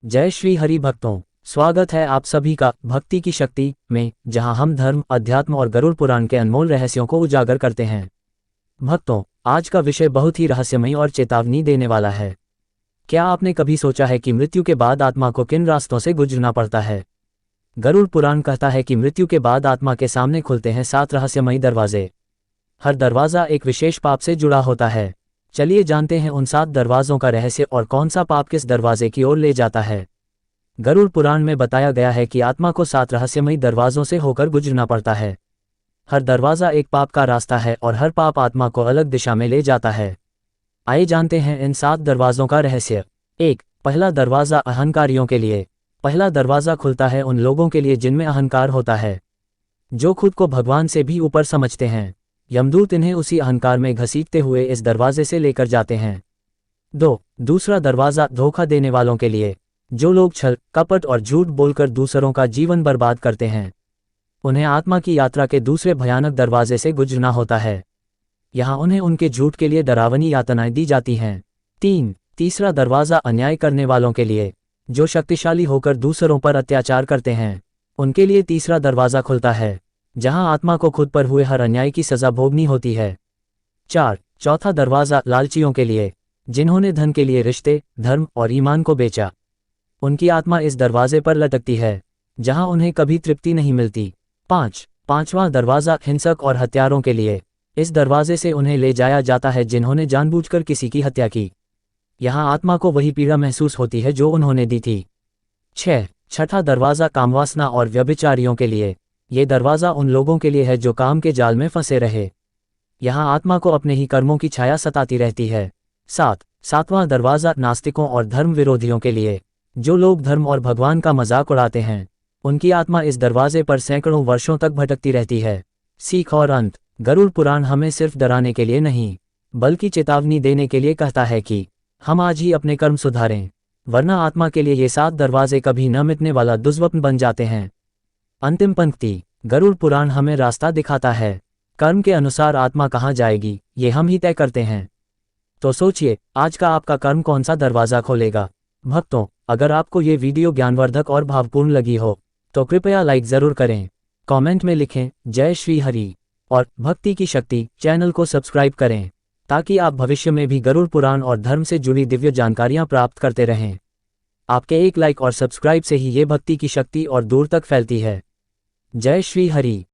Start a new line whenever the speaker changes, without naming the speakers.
जय श्री हरि भक्तों, स्वागत है आप सभी का भक्ति की शक्ति में, जहां हम धर्म, अध्यात्म और गरुड़ पुराण के अनमोल रहस्यों को उजागर करते हैं। भक्तों, आज का विषय बहुत ही रहस्यमय और चेतावनी देने वाला है। क्या आपने कभी सोचा है कि मृत्यु के बाद आत्मा को किन रास्तों से गुजरना पड़ता है? गरुड़ पुराण कहता है कि मृत्यु के बाद आत्मा के सामने खुलते हैं 7 रहस्यमयी दरवाजे। हर दरवाज़ा एक विशेष पाप से जुड़ा होता है। चलिए जानते हैं उन 7 दरवाज़ों का रहस्य और कौन सा पाप किस दरवाजे की ओर ले जाता है। गरुड़ पुराण में बताया गया है कि आत्मा को 7 रहस्यमयी दरवाज़ों से होकर गुजरना पड़ता है। हर दरवाज़ा एक पाप का रास्ता है और हर पाप आत्मा को अलग दिशा में ले जाता है। आइए जानते हैं इन 7 दरवाज़ों का रहस्य। 1. पहला दरवाज़ा अहंकारियों के लिए। पहला दरवाज़ा खुलता है उन लोगों के लिए जिनमें अहंकार होता है, जो खुद को भगवान से भी ऊपर समझते हैं। यमदूत इन्हें उसी अहंकार में घसीटते हुए इस दरवाजे से लेकर जाते हैं। 2. दूसरा दरवाज़ा धोखा देने वालों के लिए। जो लोग छल, कपट और झूठ बोलकर दूसरों का जीवन बर्बाद करते हैं, उन्हें आत्मा की यात्रा के दूसरे भयानक दरवाजे से गुजरना होता है। यहाँ उन्हें उनके झूठ के लिए डरावनी यातनाएं दी जाती हैं। 3. तीसरा दरवाज़ा अन्याय करने वालों के लिए। जो शक्तिशाली होकर दूसरों पर अत्याचार करते हैं, उनके लिए तीसरा दरवाज़ा खुलता है, जहां आत्मा को खुद पर हुए हर अन्याय की सज़ा भोगनी होती है। 4. चौथा दरवाज़ा लालचियों के लिए। जिन्होंने धन के लिए रिश्ते, धर्म और ईमान को बेचा, उनकी आत्मा इस दरवाजे पर लटकती है, जहां उन्हें कभी तृप्ति नहीं मिलती। 5. पांचवां दरवाज़ा हिंसक और हत्यारों के लिए। इस दरवाजे से उन्हें ले जाया जाता है जिन्होंने जानबूझकर किसी की हत्या की। यहाँ आत्मा को वही पीड़ा महसूस होती है जो उन्होंने दी थी। 6. छठा दरवाज़ा कामवासना और व्यभिचारियों के लिए। ये दरवाज़ा उन लोगों के लिए है जो काम के जाल में फंसे रहे। यहाँ आत्मा को अपने ही कर्मों की छाया सताती रहती है। 7. सातवां दरवाज़ा नास्तिकों और धर्म विरोधियों के लिए। जो लोग धर्म और भगवान का मजाक उड़ाते हैं, उनकी आत्मा इस दरवाजे पर सैकड़ों वर्षों तक भटकती रहती है। सीख और अंत। गरुड़ पुराण हमें सिर्फ डराने के लिए नहीं, बल्कि चेतावनी देने के लिए कहता है कि हम आज ही अपने कर्म सुधारें, वरना आत्मा के लिए ये 7 दरवाजे कभी न मिटने वाला दुष्स्वप्न बन जाते हैं। अंतिम पंक्ति। गरुड़ पुराण हमें रास्ता दिखाता है। कर्म के अनुसार आत्मा कहाँ जाएगी, ये हम ही तय करते हैं। तो सोचिए, आज का आपका कर्म कौन सा दरवाज़ा खोलेगा? भक्तों, अगर आपको ये वीडियो ज्ञानवर्धक और भावपूर्ण लगी हो, तो कृपया लाइक ज़रूर करें, कमेंट में लिखें जय श्री हरि और भक्ति की शक्ति चैनल को सब्सक्राइब करें, ताकि आप भविष्य में भी गरुड़ पुराण और धर्म से जुड़ी दिव्य जानकारियां प्राप्त करते रहें। आपके एक लाइक और सब्सक्राइब से ही ये भक्ति की शक्ति और दूर तक फैलती है। जय श्री हरि।